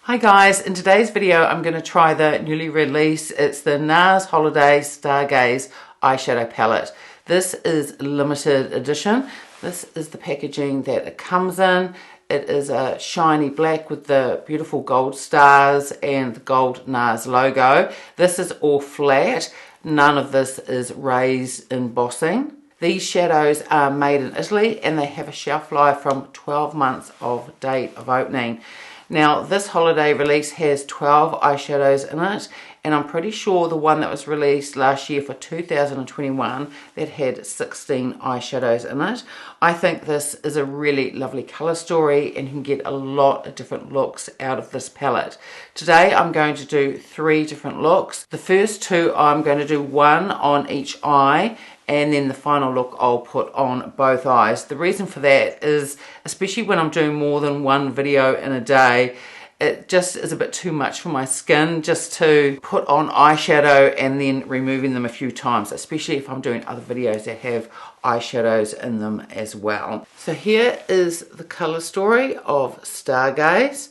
Hi guys, in today's video I'm going to try the newly released, it's the NARS Holiday Stargaze Eyeshadow Palette. This is limited edition. This is the packaging that it comes in. It is a shiny black with the beautiful gold stars and the gold NARS logo. This is all flat, none of this is raised embossing. These shadows are made in Italy and they have a shelf life from 12 months of date of opening. Now this holiday release has 12 eyeshadows in it, and I'm pretty sure the one that was released last year for 2021 that had 16 eyeshadows in it. I think this is a really lovely colour story and you can get a lot of different looks out of this palette. Today I'm going to do 3 different looks. The first 2 I'm going to do one on each eye, and then the final look I'll put on both eyes. The reason for that is, especially when I'm doing more than one video in a day, it just is a bit too much for my skin just to put on eyeshadow and then removing them a few times, especially if I'm doing other videos that have eyeshadows in them as well. So here is the colour story of Stargaze.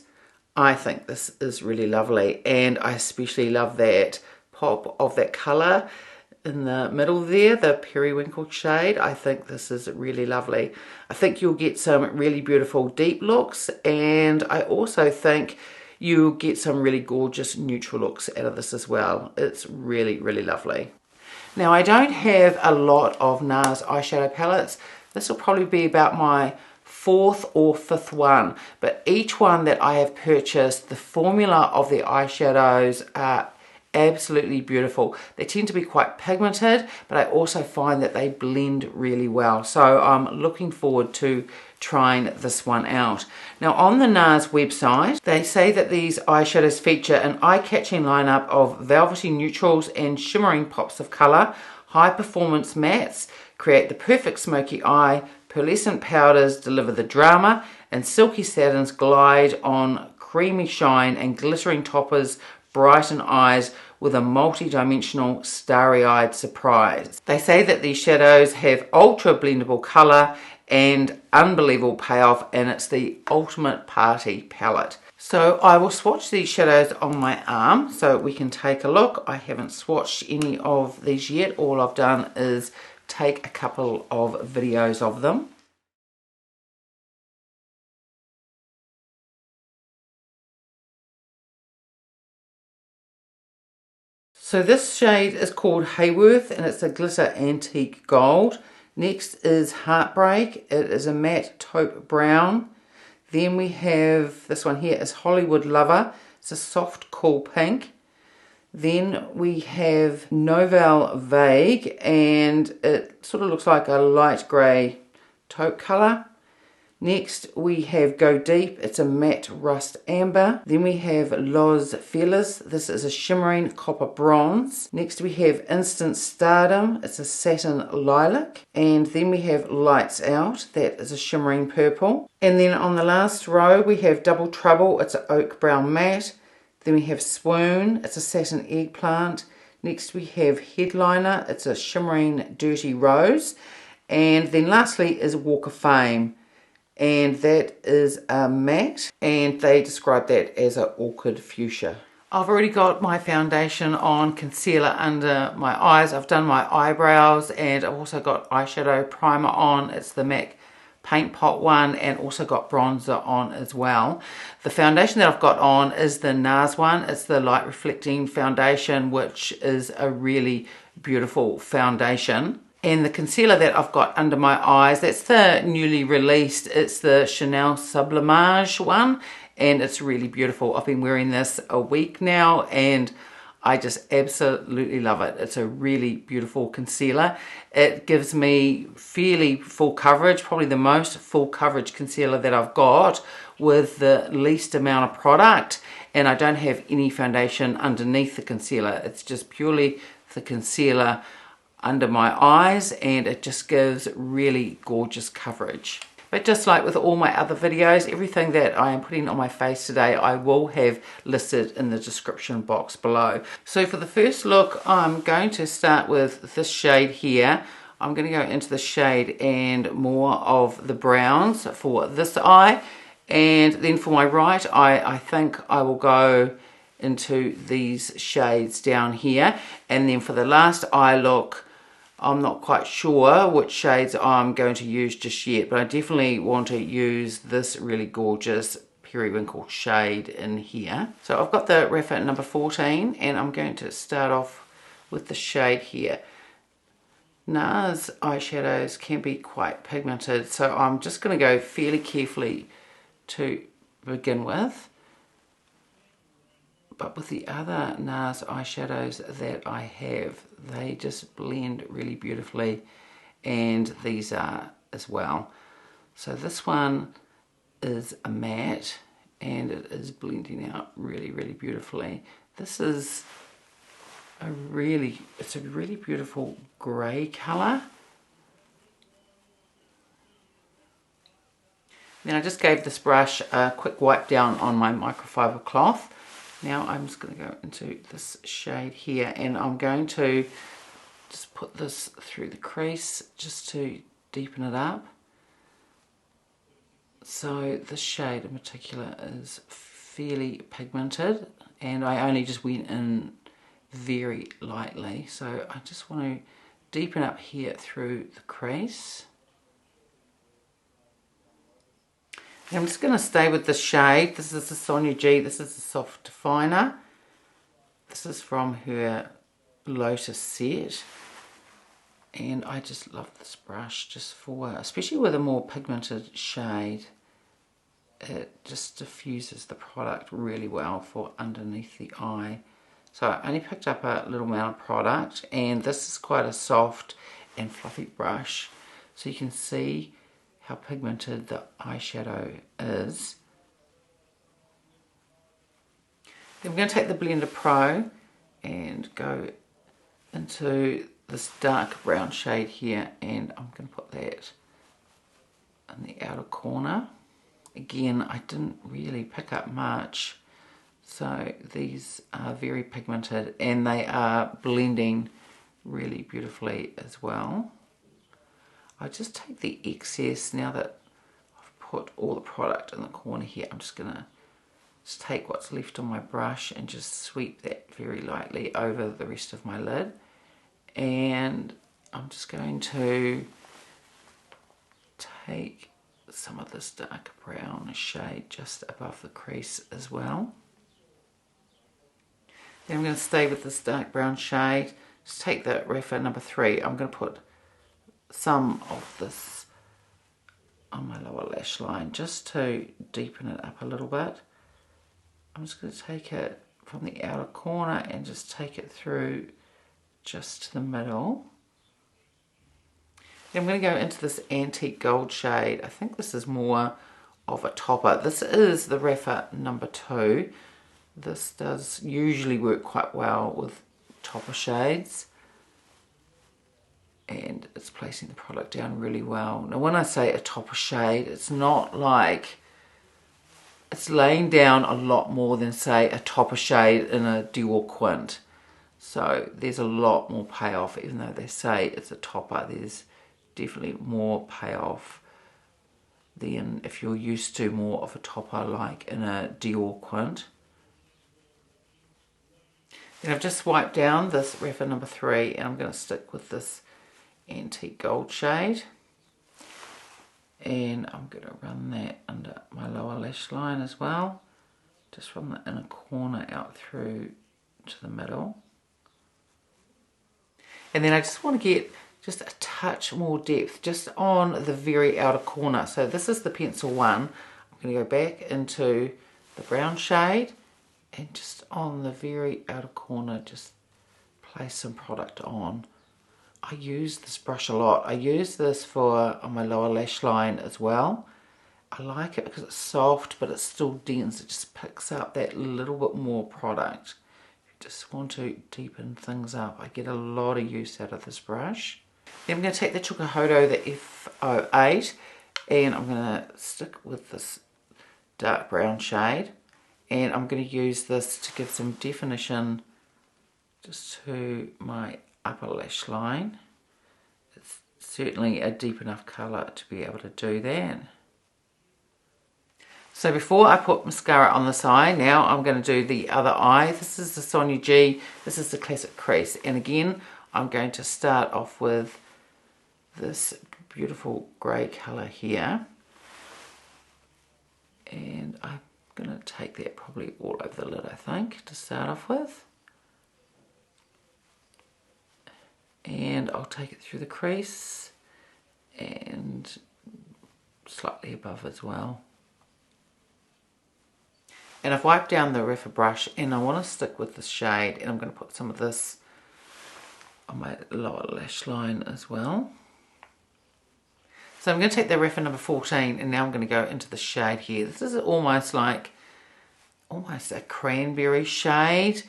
I think this is really lovely, and I especially love that pop of that colour in the middle there, the periwinkle shade. I think this is really lovely. I think you'll get some really beautiful deep looks, and I also think you'll get some really gorgeous neutral looks out of this as well. It's really, really lovely. Now I don't have a lot of NARS eyeshadow palettes. This will probably be about my 4th or 5th one, but each one that I have purchased, the formula of the eyeshadows are absolutely beautiful. They tend to be quite pigmented, but I also find that they blend really well. So I'm looking forward to trying this one out. Now on the NARS website, they say that these eyeshadows feature an eye-catching lineup of velvety neutrals and shimmering pops of colour. High performance mattes create the perfect smoky eye. Pearlescent powders deliver the drama, and silky satins glide on creamy shine, and glittering toppers brighten eyes with a multi-dimensional starry-eyed surprise. They say that these shadows have ultra blendable colour and unbelievable payoff, and it's the ultimate party palette. So I will swatch these shadows on my arm so we can take a look. I haven't swatched any of these yet. All I've done is take a couple of videos of them. So this shade is called Hayworth and it's a glitter antique gold. Next is Heartbreak. It is a matte taupe brown. Then we have, this one here is Hollywood Lover. It's a soft cool pink. Then we have Novel Vague, and it sort of looks like a light grey taupe colour. Next we have Go Deep, it's a matte rust amber. Then we have Los Feliz, this is a shimmering copper bronze. Next we have Instant Stardom, it's a satin lilac. And then we have Lights Out, that is a shimmering purple. And then on the last row we have Double Trouble, it's an oak brown matte. Then we have Swoon, it's a satin eggplant. Next we have Headliner, it's a shimmering dirty rose. And then lastly is Walk of Fame, and that is a matte, and they describe that as an orchid fuchsia. I've already got my foundation on, concealer under my eyes. I've done my eyebrows, and I've also got eyeshadow primer on. It's the MAC Paint Pot one, and also got bronzer on as well. The foundation that I've got on is the NARS one. It's the light reflecting foundation, which is a really beautiful foundation. And the concealer that I've got under my eyes, that's the newly released, it's the Chanel Sublimage one, and it's really beautiful. I've been wearing this a week now and I just absolutely love it. It's a really beautiful concealer. It gives me fairly full coverage, probably the most full coverage concealer that I've got with the least amount of product, and I don't have any foundation underneath the concealer. It's just purely the concealer under my eyes, and it just gives really gorgeous coverage. But just like with all my other videos, everything that I am putting on my face today I will have listed in the description box below. So for the first look I'm going to start with this shade here. I'm going to go into the shade and more of the browns for this eye, And then for my right eye, I think I will go into these shades down here. And then for the last eye look, I'm not quite sure which shades I'm going to use just yet, but I definitely want to use this really gorgeous periwinkle shade in here. So I've got the Rapha number 14, and I'm going to start off with the shade here. NARS eyeshadows can be quite pigmented, so I'm just going to go fairly carefully to begin with. But with the other NARS eyeshadows that I have, they just blend really beautifully, and these are as well. So this one is a matte, and it is blending out really, really beautifully. This is it's a really beautiful grey colour. Then I just gave this brush a quick wipe down on my microfiber cloth. Now I'm just going to go into this shade here, and I'm going to just put this through the crease just to deepen it up. So this shade in particular is fairly pigmented, and I only just went in very lightly. So I just want to deepen up here through the crease. I'm just going to stay with the shade. This is the Sonia G. This is the Soft Definer. This is from her Lotus set. And I just love this brush just for, especially with a more pigmented shade, it just diffuses the product really well for underneath the eye. So I only picked up a little amount of product, and this is quite a soft and fluffy brush. So you can see how pigmented the eyeshadow is. Then we're going to take the Blender Pro and go into this dark brown shade here, and I'm going to put that in the outer corner. Again, I didn't really pick up much, so these are very pigmented, and they are blending really beautifully as well. I just take the excess, now that I've put all the product in the corner here, I'm just going to just take what's left on my brush and just sweep that very lightly over the rest of my lid. And I'm just going to take some of this dark brown shade just above the crease as well. Then I'm going to stay with this dark brown shade. Just take the Rapha number 3. I'm going to put some of this on my lower lash line just to deepen it up a little bit. I'm just going to take it from the outer corner and just take it through just to the middle. Then I'm going to go into this antique gold shade. I think this is more of a topper. This is the Rapha number 2. This does usually work quite well with topper shades, and it's placing the product down really well. Now when I say a topper shade, it's not like it's laying down a lot more than, say, a topper shade in a Dior Quint. So there's a lot more payoff. Even though they say it's a topper, there's definitely more payoff than if you're used to more of a topper like in a Dior Quint. Then I've just wiped down this Rapha number 3, and I'm going to stick with this antique gold shade, and I'm going to run that under my lower lash line as well, just from the inner corner out through to the middle. And then I just want to get just a touch more depth just on the very outer corner. So this is the pencil 1. I'm going to go back into the brown shade, and just on the very outer corner just place some product on. I use this brush a lot. I use this for on my lower lash line as well. I like it because it's soft but it's still dense. It just picks up that little bit more product. If you just want to deepen things up, I get a lot of use out of this brush. Then I'm going to take the Hourglass, the F08, and I'm going to stick with this dark brown shade, and I'm going to use this to give some definition just to my upper lash line. It's certainly a deep enough colour to be able to do that. So before I put mascara on this eye, now I'm going to do the other eye. This is the Sonia G. This is the Classic Crease. And again, I'm going to start off with this beautiful grey colour here. And I'm going to take that probably all over the lid, I think, to start off with. And I'll take it through the crease and slightly above as well. And I've wiped down the Refa brush and I want to stick with this shade, and I'm going to put some of this on my lower lash line as well. So I'm going to take the Refa number 14 and now I'm going to go into the shade here. This is almost like a cranberry shade.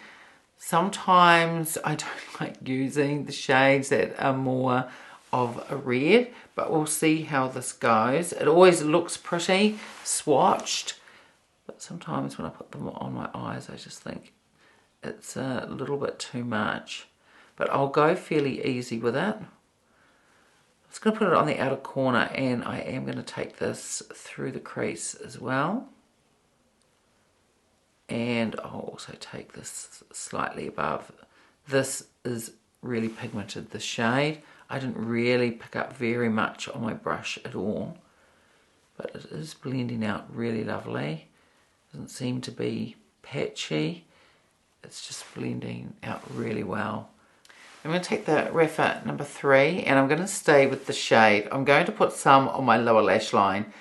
Sometimes I don't like using the shades that are more of a red, but we'll see how this goes. It always looks pretty swatched, but sometimes when I put them on my eyes I just think it's a little bit too much. But I'll go fairly easy with it. I'm just going to put it on the outer corner, and I am going to take this through the crease as well. And I'll also take this slightly above. This is really pigmented, this shade. I didn't really pick up very much on my brush at all, but it is blending out really lovely. Doesn't seem to be patchy. It's just blending out really well. I'm going to take the Refa number 3 and I'm going to stay with the shade. I'm going to put some on my lower lash line.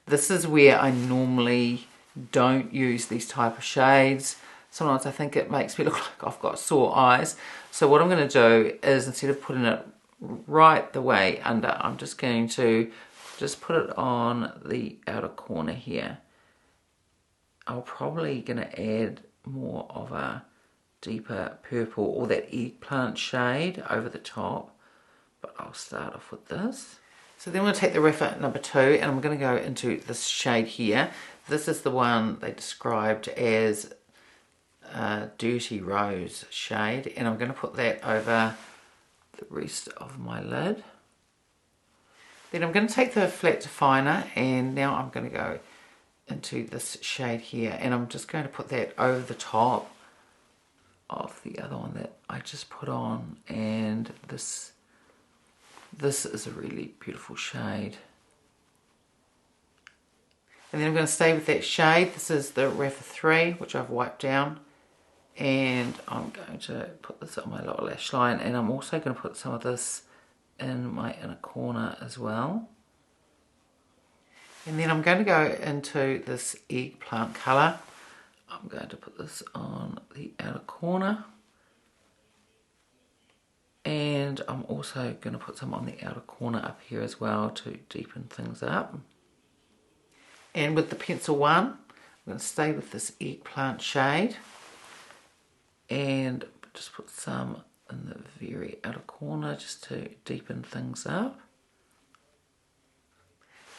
This is where I normally don't use these type of shades. Sometimes I think it makes me look like I've got sore eyes. So what I'm going to do is, instead of putting it right the way under, I'm just going to just put it on the outer corner here. I'm probably going to add more of a deeper purple or that eggplant shade over the top, but I'll start off with this. So then we'll take the Refa number 2 and I'm going to go into this shade here. This is the one they described as a Dirty Rose shade, and I'm going to put that over the rest of my lid. Then I'm going to take the flat definer, and now I'm going to go into this shade here, and I'm just going to put that over the top of the other one that I just put on. And this is a really beautiful shade. And then I'm going to stay with that shade. This is the Refa 3, which I've wiped down. And I'm going to put this on my lower lash line. And I'm also going to put some of this in my inner corner as well. And then I'm going to go into this eggplant colour. I'm going to put this on the outer corner. And I'm also going to put some on the outer corner up here as well to deepen things up. And with the pencil one, I'm going to stay with this eggplant shade and just put some in the very outer corner just to deepen things up.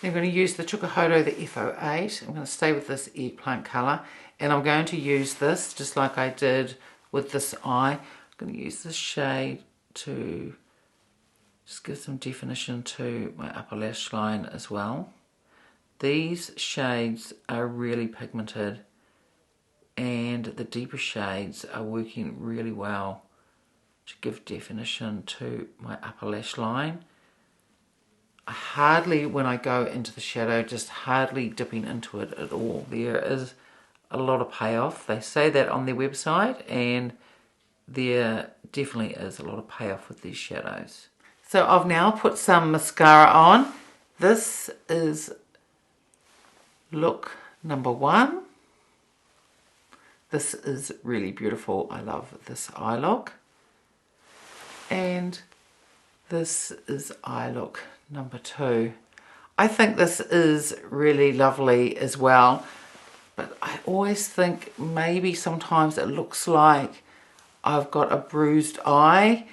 Then I'm going to use the Chukahodo, the F08. I'm going to stay with this eggplant colour, and I'm going to use this just like I did with this eye. I'm going to use this shade to just give some definition to my upper lash line as well. These shades are really pigmented, and the deeper shades are working really well to give definition to my upper lash line. I hardly, when I go into the shadow, just hardly dipping into it at all. There is a lot of payoff. They say that on their website, and there definitely is a lot of payoff with these shadows. So I've now put some mascara on. This is look number 1. This is really beautiful. I love this eye look. And this is eye look number 2. I think this is really lovely as well, but I always think maybe sometimes it looks like I've got a bruised eye.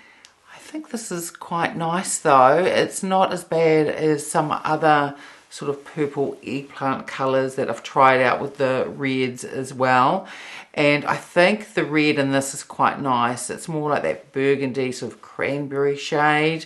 I think this is quite nice though. It's not as bad as some other sort of purple eggplant colours that I've tried out with the reds as well. And I think the red in this is quite nice. It's more like that burgundy sort of cranberry shade,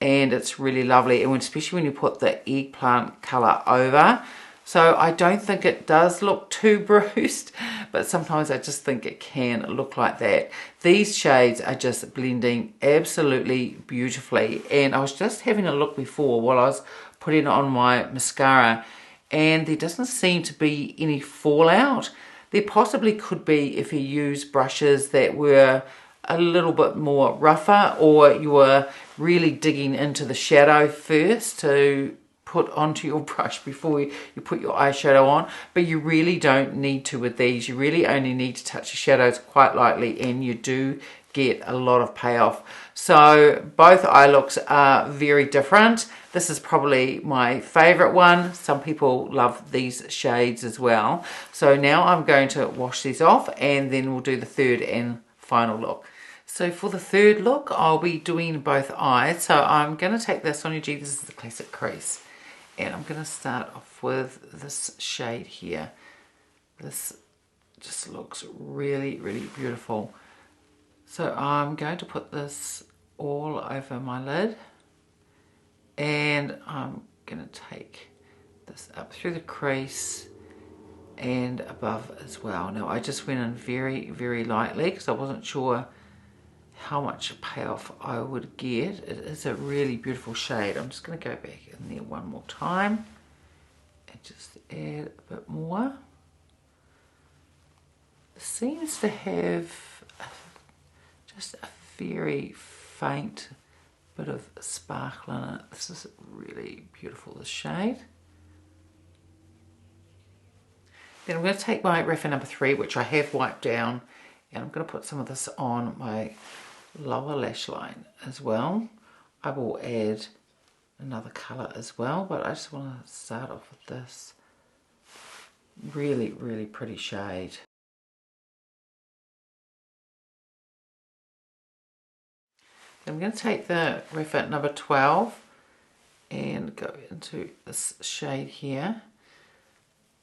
and it's really lovely. And especially when you put the eggplant colour over, So I don't think it does look too bruised, but sometimes I just think it can look like that. These shades are just blending absolutely beautifully. And I was just having a look before while I was putting on my mascara, and there doesn't seem to be any fallout. There possibly could be if you use brushes that were a little bit more rougher, or you were really digging into the shadow first to put onto your brush before you put your eyeshadow on. But you really don't need to with these. You really only need to touch the shadows quite lightly, and you do get a lot of payoff. So both eye looks are very different. This is probably my favorite one. Some people love these shades as well. So now I'm going to wash these off, and then we'll do the third and final look. So for the third look, I'll be doing both eyes. So I'm going to take this on your G. This is the Classic Crease. And I'm going to start off with this shade here. This just looks really, really beautiful. So I'm going to put this all over my lid. And I'm going to take this up through the crease and above as well. Now I just went in very, very lightly because I wasn't sure how much payoff I would get. It is a really beautiful shade. I'm just going to go back in there one more time and just add a bit more. It seems to have just a very faint bit of sparkle in it. This is really beautiful, this shade. Then I'm going to take my Refer number 3, which I have wiped down, and I'm going to put some of this on my lower lash line as well. I will add another colour as well, but I just want to start off with this really, really pretty shade. I'm going to take the Refer number 12 and go into this shade here.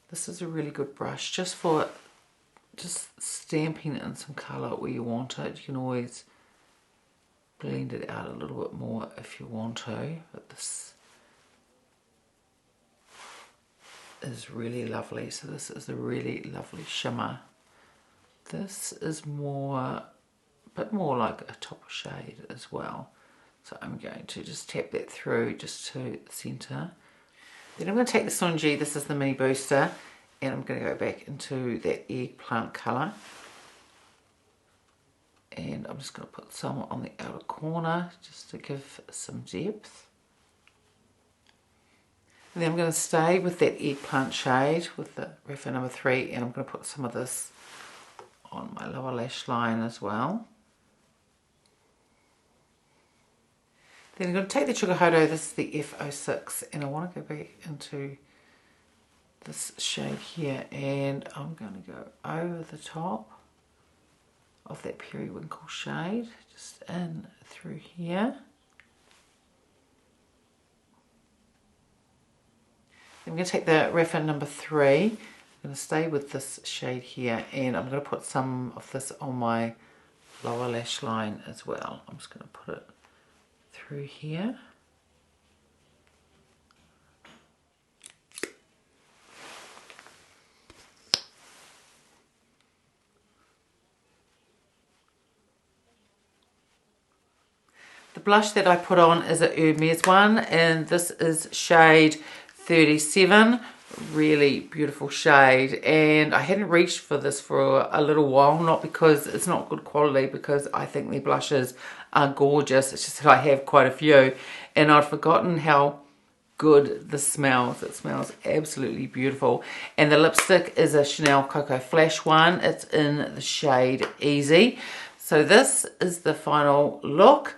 This is a really good brush just for stamping in some colour where you want it. You can always blend it out a little bit more if you want to, but this is really lovely. So this is a really lovely shimmer. This is a bit more like a topper shade as well. So I'm going to just tap that through just to the centre. Then I'm going to take the Sunji, this is the mini booster, and I'm going to go back into that eggplant colour. And I'm just going to put some on the outer corner just to give some depth. And then I'm going to stay with that eggplant shade with the Refer number 3, and I'm going to put some of this on my lower lash line as well. Then I'm going to take the Chugahado, this is the F06, and I want to go back into this shade here, and I'm going to go over the top of that periwinkle shade, just in through here. I'm going to take the Refer number 3, I'm going to stay with this shade here, and I'm going to put some of this on my lower lash line as well. I'm just going to put it through here. The blush that I put on is a Hermes one, and this is shade 37. Really beautiful shade, and I hadn't reached for this for a little while, not because it's not good quality, because I think the blushes are gorgeous. It's just that I have quite a few, and I'd forgotten how good this smells. It smells absolutely beautiful. And the lipstick is a Chanel Cocoa Flash one. It's in the shade Easy. So this is the final look.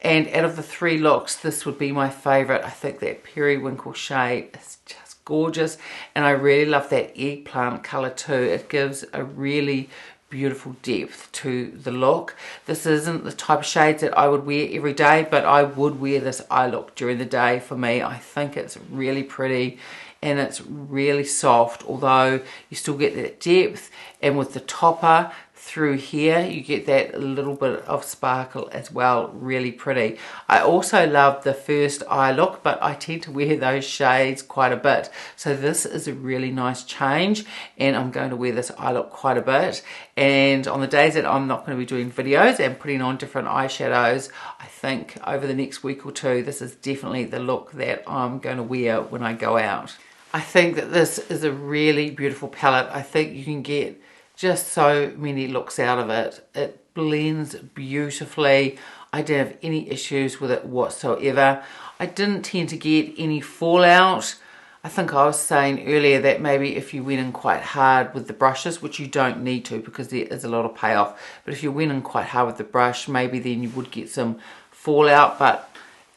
And out of the 3 looks, this would be my favourite. I think that periwinkle shade is just gorgeous. And I really love that eggplant colour too. It gives a really beautiful depth to the look. This isn't the type of shades that I would wear every day, but I would wear this eye look during the day for me. I think it's really pretty and it's really soft, although you still get that depth, and with the topper through here you get that little bit of sparkle as well. Really pretty. I also love the first eye look, but I tend to wear those shades quite a bit, so this is a really nice change, and I'm going to wear this eye look quite a bit. And on the days that I'm not going to be doing videos and putting on different eyeshadows, I think over the next week or two this is definitely the look that I'm going to wear when I go out. I think that this is a really beautiful palette. I think you can get just so many looks out of it. It blends beautifully. I didn't have any issues with it whatsoever. I didn't tend to get any fallout. I think I was saying earlier that maybe if you went in quite hard with the brushes, which you don't need to because there is a lot of payoff, but if you went in quite hard with the brush, maybe then you would get some fallout. But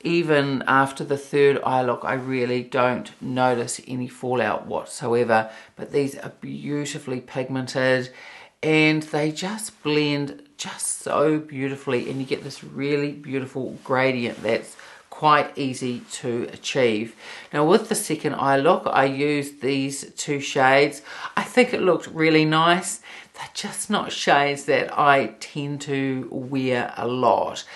even after the third eye look, I really don't notice any fallout whatsoever. But these are beautifully pigmented and they just blend just so beautifully, and you get this really beautiful gradient that's quite easy to achieve. Now with the second eye look, I used these two shades. I think it looked really nice. They're just not shades that I tend to wear a lot.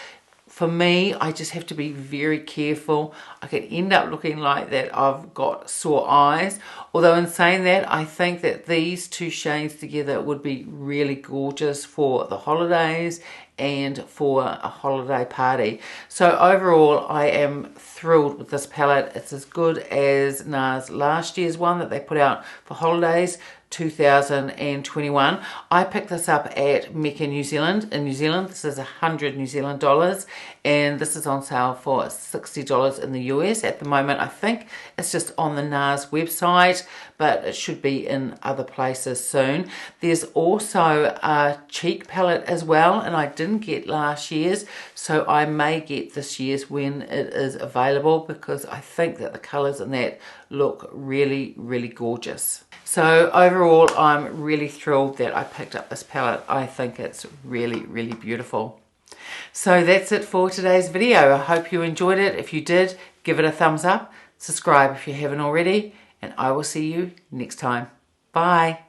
For me, I just have to be very careful. I could end up looking like that I've got sore eyes. Although in saying that, I think that these two shades together would be really gorgeous for the holidays and for a holiday party. So overall, I am thrilled with this palette. It's as good as NARS last year's one that they put out for holidays, 2021. I picked this up at Mecca, New Zealand. In New Zealand, this is 100 New Zealand dollars, and this is on sale for $60 in the US at the moment. I think it's just on the NARS website, but it should be in other places soon. There's also a cheek palette as well, and I didn't get last year's, so I may get this year's when it is available, because I think that the colours in that look really, really gorgeous. So overall, I'm really thrilled that I picked up this palette. I think it's really, really beautiful. So that's it for today's video. I hope you enjoyed it. If you did, give it a thumbs up. Subscribe if you haven't already. And I will see you next time. Bye.